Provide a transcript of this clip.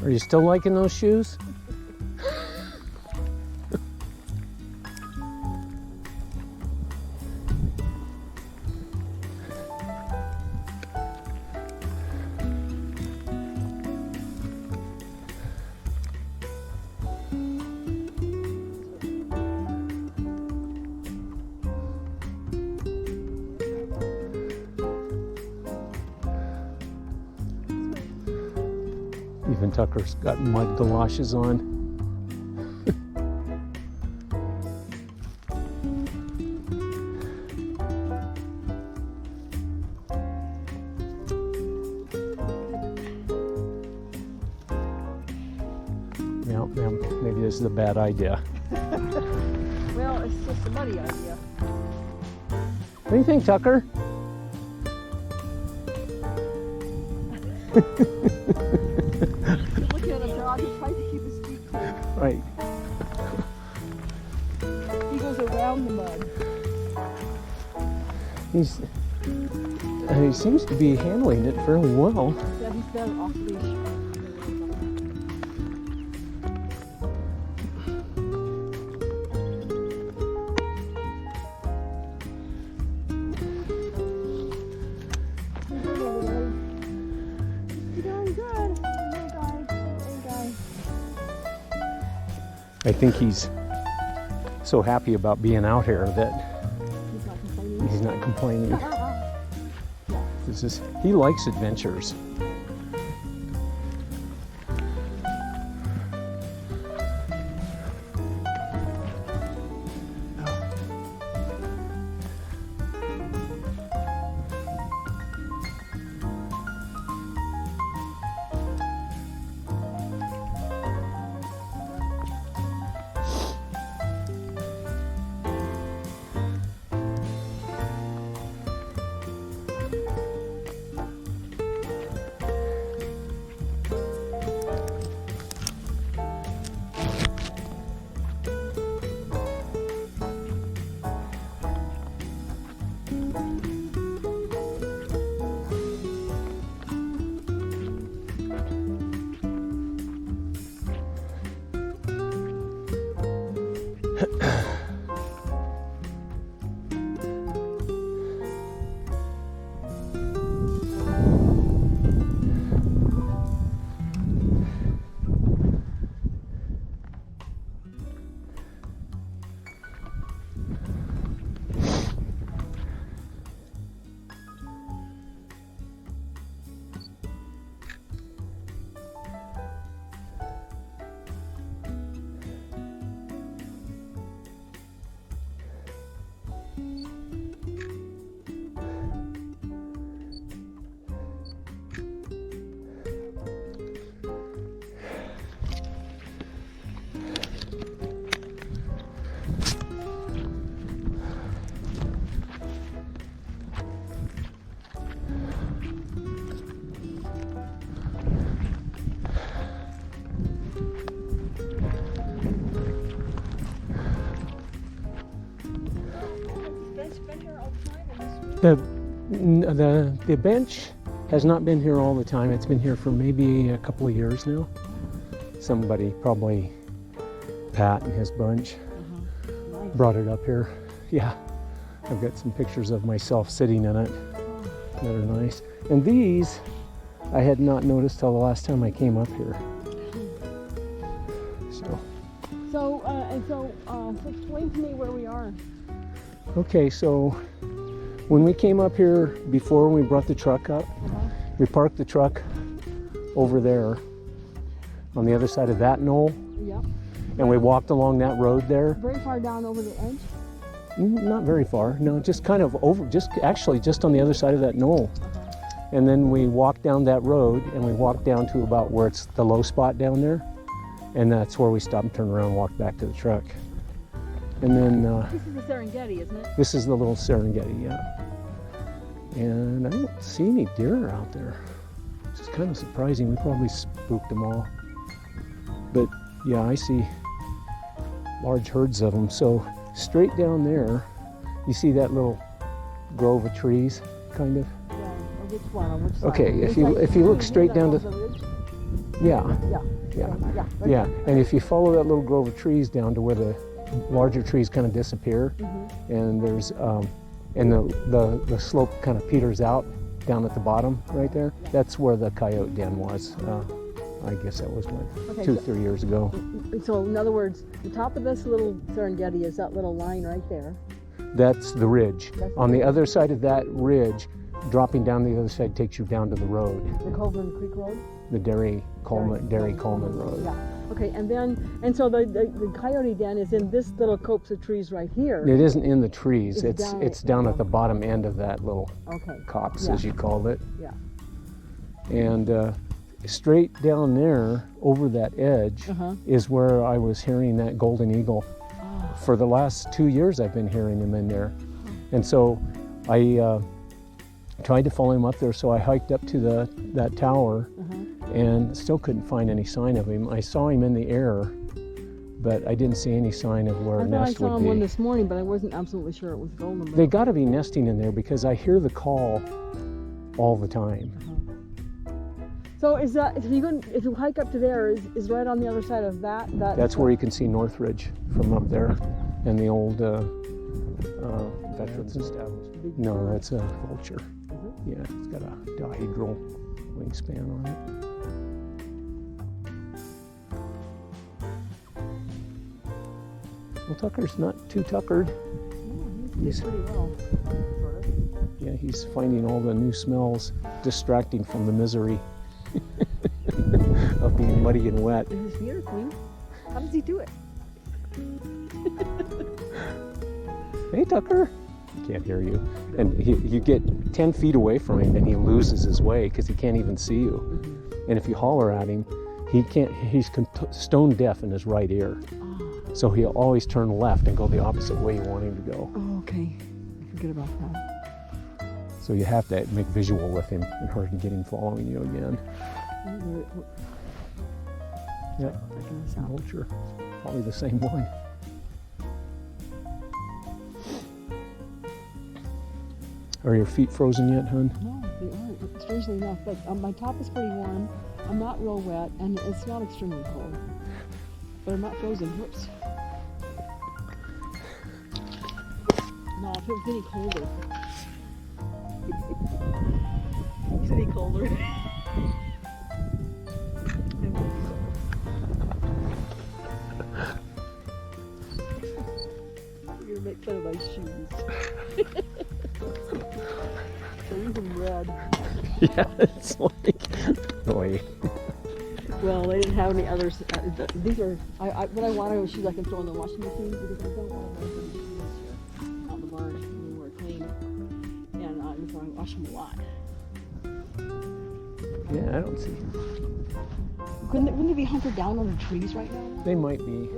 Are you still liking those shoes? Even Tucker's got mud galoshes on. Now, maybe this is a bad idea. Well, it's just a muddy idea. What do you think, Tucker? Looking at him, John, he tries to keep his feet clean. Right. He goes around the mud. He seems to be handling it fairly well. Yeah, he's better off leash. I think he's so happy about being out here that he's not complaining. He likes adventures. The bench has not been here all the time. It's been here for maybe a couple of years now. Somebody, probably Pat and his bunch, Nice. brought it up here. Yeah, I've got some pictures of myself sitting in it that are nice. And these I had not noticed till the last time I came up here. So explain to me where we are. Okay, so when we came up here before, we brought the truck up, we parked the truck over there on the other side of that knoll, Yep. and we walked along that road there. Very far down over the edge. Not very far, no, just kind of over, just on the other side of that knoll. And then we walked down that road, and we walked down to about where it's the low spot down there, and that's where we stopped and turned around and walked back to the truck. And then This is the Serengeti, isn't it? this is the little Serengeti, yeah. And I don't see any deer out there, which is kind of surprising. We probably spooked them all. But yeah, I see large herds of them. So straight down there, you see that little grove of trees, kind of? Yeah. Which one? On which side? Okay, if you look straight down to Yeah, Yeah. yeah, Yeah. Right yeah. there. And if you follow that little grove of trees down to where the larger trees kind of disappear, and there's and the slope kind of peters out down at the bottom right there. That's where the coyote den was. I guess that was what, 2-3 years ago. So in other words, the top of this little Serengeti is that little line right there. That's the ridge. That's the On the ridge. other side of that ridge, dropping down the other side takes you down to the road, The Coleman Creek Road? the Dairy Coleman Road. Yeah. Okay, and so the coyote den is in this little copse of trees right here. It isn't in the trees. It's Down down at the bottom end of that little Okay. copse, Yeah. as you called it. Yeah. And straight down there, over that edge, is where I was hearing that golden eagle. Oh. For the last 2 years, I've been hearing him in there. And so I tried to follow him up there, so I hiked up to that tower and still couldn't find any sign of him. I saw him in the air, but I didn't see any sign of where I a thought I nest saw would him be. one this morning, but I wasn't absolutely sure it was golden. But They got to be nesting in there because I hear the call all the time. So is that if you hike up to there, is right on the other side of that? That's where you can see Northridge from up there, and the old Veterans Establishment. No, that's a vulture. Yeah, it's got a dihedral wingspan on it. Well, Tucker's not too tuckered. He's pretty well. Sort of. Yeah, he's finding all the new smells distracting from the misery of being muddy and wet. His feet are clean. How does he do it? Hey, Tucker. He can't hear you. And you get 10 feet away from him and he loses his way because he can't even see you. And if you holler at him, he can't, he's stone deaf in his right ear. So he'll always turn left and go the opposite way you want him to go. Oh, okay. I forget about that. So you have to make visual with him in order to get him following you again. Yeah, vulture. Probably the same one. Are your feet frozen yet, hon? No, they aren't. Strangely enough, but my top is pretty warm. I'm not real wet, and it's not extremely cold. But I'm not frozen. Whoops. No, if it was any colder. If it's any colder. You're gonna make fun of my shoes. They're even red. Yeah, it's like, boy. Well, they didn't have any others. These are, what I wanted was shoes I can throw in the washing machine because I don't want to wear them here out the barn when we're clean. And so I wash them a lot. Yeah, I don't see. Wouldn't they be hunkered down under trees right now? They might be.